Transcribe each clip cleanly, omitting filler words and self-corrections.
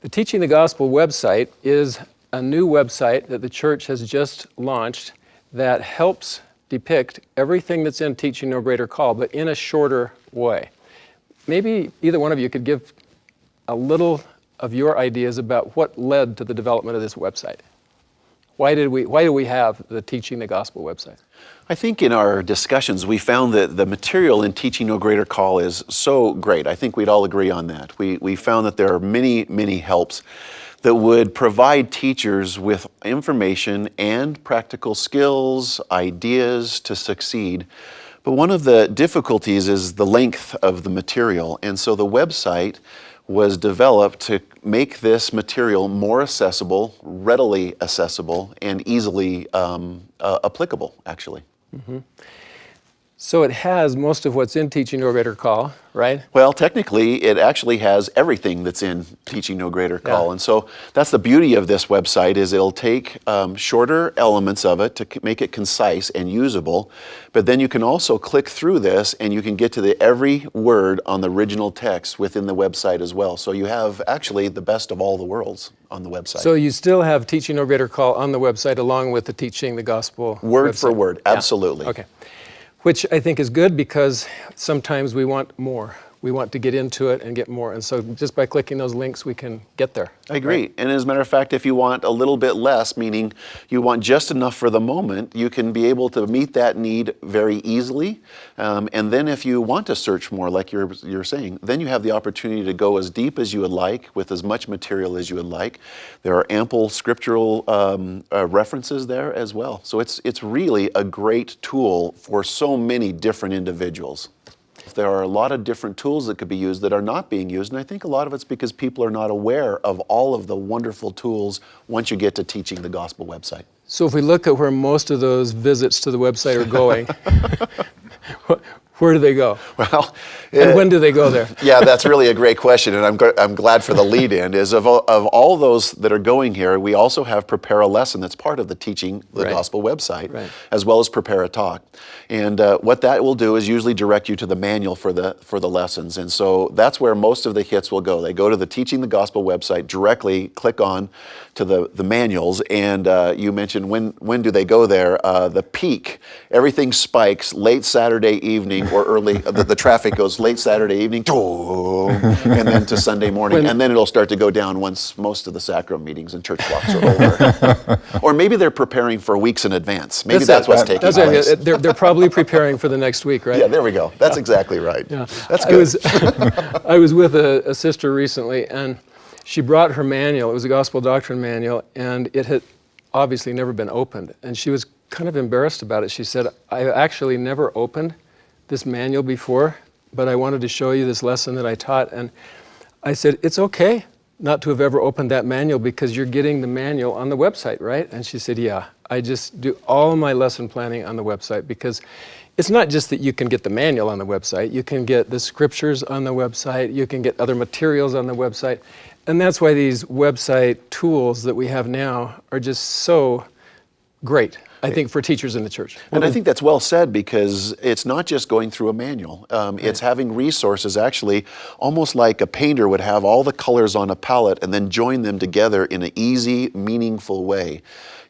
The Teaching the Gospel website is a new website that the church has just launched that helps depict everything that's in Teaching No Greater Call, but in a shorter way. Maybe either one of you could give a little of your ideas about what led to the development of this website. Why do we have the Teaching the Gospel website? I think in our discussions, we found that the material in Teaching No Greater Call is so great. I think we'd all agree on that. We found that there are many, many helps that would provide teachers with information and practical skills, ideas to succeed. But one of the difficulties is the length of the material. And so the website was developed to make this material more accessible, readily accessible, and easily applicable, actually. Mm-hmm. So it has most of what's in Teaching No Greater Call, right? Well, technically, it actually has everything that's in Teaching No Greater Call. Yeah. And so that's the beauty of this website, is it'll take shorter elements of it to make it concise and usable. But then you can also click through this and you can get to every word on the original text within the website as well. So you have actually the best of all the worlds on the website. So you still have Teaching No Greater Call on the website along with the Teaching the Gospel Word website. for word, Yeah. absolutely. Okay. Which I think is good because sometimes we want more. We want to get into it and get more. And so just by clicking those links, we can get there. I agree. Right? And as a matter of fact, if you want a little bit less, meaning you want just enough for the moment, you can be able to meet that need very easily. And then if you want to search more, like you're saying, then you have the opportunity to go as deep as you would like with as much material as you would like. There are ample scriptural references there as well. So it's really a great tool for so many different individuals. There are a lot of different tools that could be used that are not being used, and I think a lot of it's because people are not aware of all of the wonderful tools once you get to Teaching the Gospel website. So if we look at where most of those visits to the website are going, where do they go? Well, and when do they go there? Yeah, that's really a great question, and I'm glad for the lead-in. Is of all those that are going here, we also have Prepare a Lesson that's part of the Teaching the Gospel website, as well as Prepare a Talk. And what that will do is usually direct you to the manual for the lessons, and so that's where most of the hits will go. They go to the Teaching the Gospel website, directly click on to the manuals, and you mentioned when do they go there? The peak, everything spikes late Saturday evening or early. The traffic goes late Saturday evening, and then to Sunday morning, and then it'll start to go down once most of the sacrament meetings and church walks are over. Or maybe they're preparing for weeks in advance. Maybe that's what's taking place. They're probably preparing for the next week, right? Yeah, there we go. That's exactly right. Yeah. That's good. I was with a sister recently, and she brought her manual. It was a gospel doctrine manual, and it had obviously never been opened. And she was kind of embarrassed about it. She said, I actually never opened this manual before, but I wanted to show you this lesson that I taught. And I said, it's okay not to have ever opened that manual because you're getting the manual on the website, right? And she said, yeah, I just do all my lesson planning on the website because it's not just that you can get the manual on the website, you can get the scriptures on the website, you can get other materials on the website. And that's why these website tools that we have now are just so great, I think, for teachers in the church. And I think that's well said, because it's not just going through a manual. It's having resources, actually, almost like a painter would have all the colors on a palette and then join them together in an easy, meaningful way.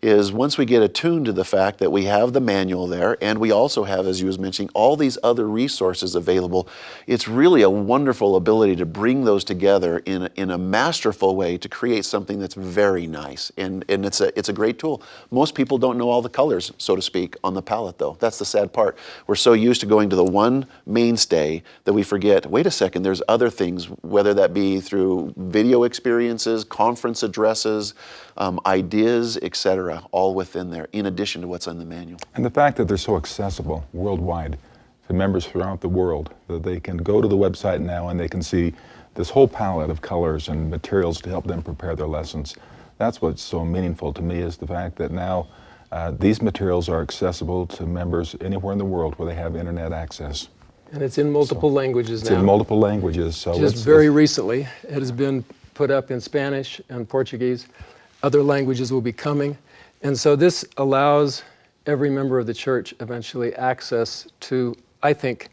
Is once we get attuned to the fact that we have the manual there, and we also have, as you was mentioning, all these other resources available, it's really a wonderful ability to bring those together in a masterful way to create something that's very nice. And it's a great tool. Most people don't know all the colors, so to speak, on the palette, though. That's the sad part. We're so used to going to the one mainstay that we forget, wait a second, there's other things, whether that be through video experiences, conference addresses, ideas, etc., all within there, in addition to what's on the manual. And the fact that they're so accessible worldwide to members throughout the world, that they can go to the website now and they can see this whole palette of colors and materials to help them prepare their lessons. That's what's so meaningful to me, is the fact that now these materials are accessible to members anywhere in the world where they have internet access. And it's in multiple languages now. It's in multiple languages. So just very recently, it has been put up in Spanish and Portuguese. Other languages will be coming. And so this allows every member of the church eventually access to, I think,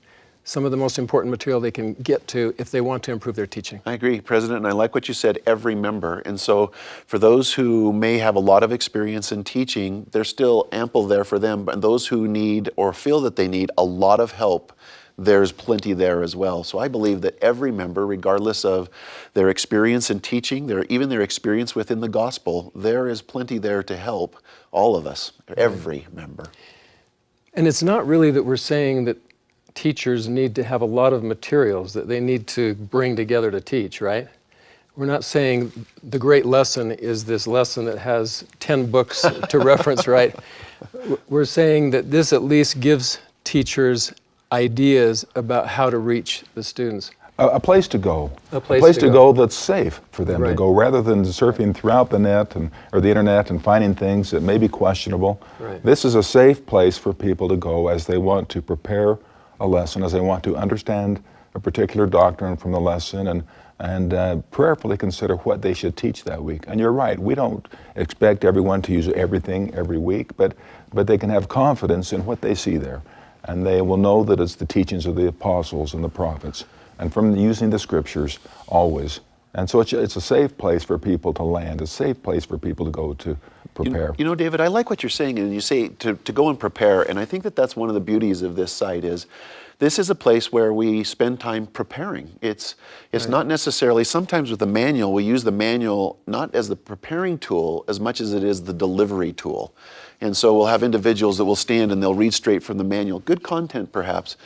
some of the most important material they can get to if they want to improve their teaching. I agree, President, and I like what you said, every member. And so for those who may have a lot of experience in teaching, there's still ample there for them. And those who need or feel that they need a lot of help, there's plenty there as well. So I believe that every member, regardless of their experience in teaching, even their experience within the gospel, there is plenty there to help all of us, every member. And it's not really that we're saying that teachers need to have a lot of materials that they need to bring together to teach, right? We're not saying the great lesson is this lesson that has 10 books to reference, right? We're saying that this at least gives teachers ideas about how to reach the students. A place to go. A place to go that's safe for them to Right. go, rather than surfing throughout the net or the internet and finding things that may be questionable. Right. This is a safe place for people to go as they want to prepare a lesson, as they want to understand a particular doctrine from the lesson, and prayerfully consider what they should teach that week. And you're right, we don't expect everyone to use everything every week, but they can have confidence in what they see there. And they will know that it's the teachings of the apostles and the prophets, and from using the scriptures always. And so it's a safe place for people to land, a safe place for people to go to prepare. You know, David, I like what you're saying, and you say to go and prepare, and I think that that's one of the beauties of this site is this is a place where we spend time preparing. It's not necessarily, sometimes with the manual, we use the manual not as the preparing tool as much as it is the delivery tool. And so we'll have individuals that will stand and they'll read straight from the manual. Good content, perhaps.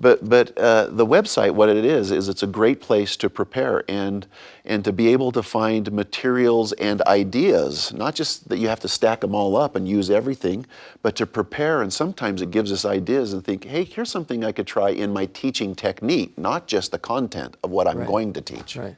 But the website, what it is it's a great place to prepare and to be able to find materials and ideas, not just that you have to stack them all up and use everything, but to prepare. And sometimes it gives us ideas and think, hey, here's something I could try in my teaching technique, not just the content of what I'm Right. going to teach. Right.